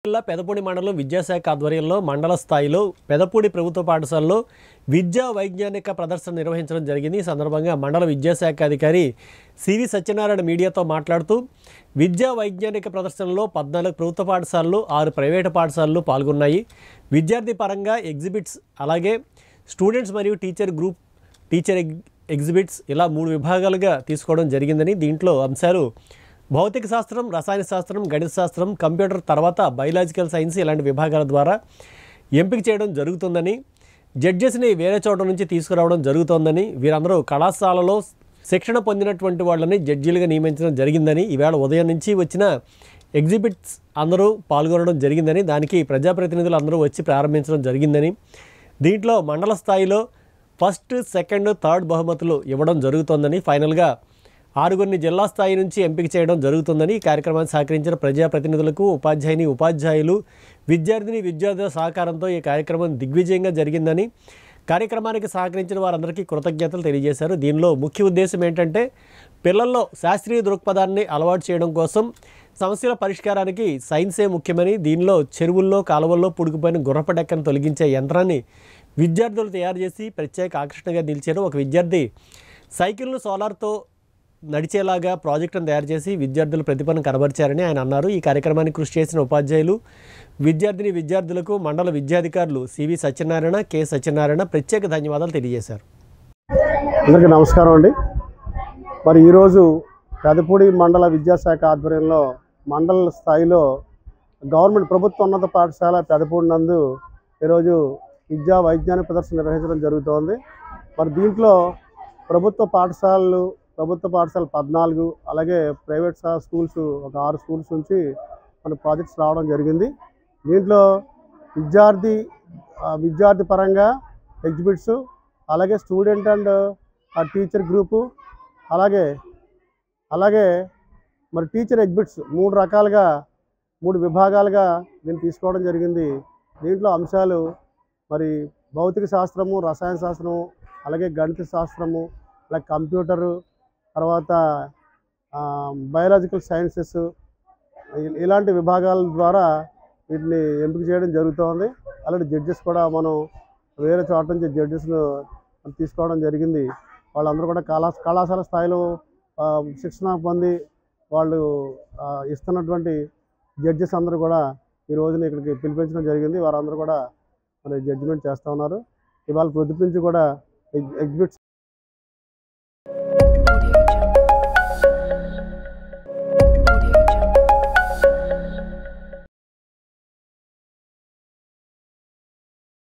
జిల్లా పెదపూడి మండలం విద్యాశాఖ ఆధ్వర్యంలో మండల స్థాయిలో పెదపూడి ప్రభుత్వ పాఠశాలలో విద్యా వైజ్ఞానిక ప్రదర్శన నిర్వహించడం జరిగింది. ఈ సందర్భంగా మండల విద్యాశాఖ అధికారి సివి సత్యనారాయణ మీడియాతో మాట్లాడుతూ విద్యా వైజ్ఞానిక ప్రదర్శనలో 14 ప్రభుత్వ పాఠశాలలు 6 ప్రైవేటు పాఠశాలలు పాల్గొన్నాయి. విద్యార్థి పరంగా ఎగ్జిబిట్స్ అలాగే స్టూడెంట్స్ మరియు టీచర్ ఎగ్జిబిట్స్ ఇలా 3 విభాగాలుగా తీసుకోవడం జరిగిందని, దీంట్లో అంశాలు భౌతిక శాస్త్రం, రసాయన శాస్త్రం, గణిత శాస్త్రం, కంప్యూటర్ తర్వాత బయోలాజికల్ సైన్స్ ఇలాంటి విభాగాల ద్వారా ఎంపిక చేయడం జరుగుతుందని, జడ్జెస్ని వేరే చోట నుంచి తీసుకురావడం జరుగుతోందని, వీరందరూ కళాశాలలో శిక్షణ పొందినటువంటి వాళ్ళని జడ్జీలుగా నియమించడం జరిగిందని, ఈవేళ ఉదయం నుంచి వచ్చిన ఎగ్జిబిట్స్ అందరూ పాల్గొనడం జరిగిందని, దానికి ప్రజాప్రతినిధులు అందరూ వచ్చి ప్రారంభించడం జరిగిందని, దీంట్లో మండల స్థాయిలో ఫస్ట్, సెకండ్, థర్డ్ బహుమతులు ఇవ్వడం జరుగుతోందని, ఫైనల్గా 6 జిల్లా స్థాయి నుంచి ఎంపిక చేయడం జరుగుతుందని, ఈ కార్యక్రమాన్ని సహకరించిన ప్రజాప్రతినిధులకు, ఉపాధ్యాయులు, విద్యార్థుల సహకారంతో ఈ కార్యక్రమం దిగ్విజయంగా జరిగిందని, కార్యక్రమానికి సహకరించిన వారందరికీ కృతజ్ఞతలు తెలియజేశారు. దీనిలో ముఖ్య ఉద్దేశం ఏంటంటే పిల్లల్లో శాస్త్రీయ దృక్పథాన్ని అలవాటు చేయడం కోసం సమస్యల పరిష్కారానికి సైన్సే ముఖ్యమని, దీనిలో చెరువుల్లో, కాలువల్లో పుడుకుపోయిన గుర్రపు డెక్కను తొలగించే యంత్రాన్ని విద్యార్థులు తయారు చేసి ప్రత్యేక ఆకర్షణగా నిలిచారు. ఒక విద్యార్థి సైకిల్ను సోలార్తో నడిచేలాగా ప్రాజెక్టును తయారు చేసి విద్యార్థుల ప్రతిభను కనబరిచారని ఆయన అన్నారు. ఈ కార్యక్రమానికి కృషి చేసిన ఉపాధ్యాయులు, విద్యార్థులకు మండల విద్యాధికారులు సివి సత్యనారాయణ, కె సత్యనారాయణ ప్రత్యేక ధన్యవాదాలు తెలియజేశారు. అందరికీ నమస్కారం అండి. మరి ఈరోజు పెదపూడి మండల విద్యాశాఖ ఆధ్వర్యంలో మండల స్థాయిలో గవర్నమెంట్ ప్రభుత్వ ఉన్నత పాఠశాల పెదపూడి నందు ఈరోజు విద్యా వైజ్ఞానిక ప్రదర్శన నిర్వహించడం జరుగుతోంది. మరి దీంట్లో ప్రభుత్వ పాఠశాలలు 14, అలాగే ప్రైవేట్ స్కూల్స్ ఒక 6 స్కూల్స్ నుంచి మన ప్రాజెక్ట్స్ రావడం జరిగింది. దీంట్లో విద్యార్థి పరంగా ఎగ్జిబిట్స్, అలాగే స్టూడెంట్ అండ్ టీచర్ గ్రూపు, అలాగే మరి టీచర్ ఎగ్జిబిట్స్ 3 విభాగాలుగా దీన్ని తీసుకోవడం జరిగింది. దీంట్లో అంశాలు మరి భౌతిక శాస్త్రము, రసాయన శాస్త్రము, అలాగే గణిత శాస్త్రము, అలాగే కంప్యూటరు, తర్వాత బయోలాజికల్ సైన్సెస్ ఇలాంటి విభాగాల ద్వారా వీటిని ఎంపిక చేయడం జరుగుతోంది. అలాగే జడ్జెస్ కూడా మనం వేరే చోట నుంచి జడ్జెస్ను తీసుకోవడం జరిగింది. వాళ్ళందరూ కూడా కళాశాల స్థాయిలో శిక్షణ పొంది వాళ్ళు ఇస్తున్నటువంటి జడ్జెస్ అందరూ కూడా ఈ రోజున ఇక్కడికి పిలిపించడం జరిగింది. వారందరూ కూడా మరి జడ్జిమెంట్ చేస్తూ ఉన్నారు. ఇవాళ పొద్దుటి నుంచి కూడా ఎగ్జిబిట్స్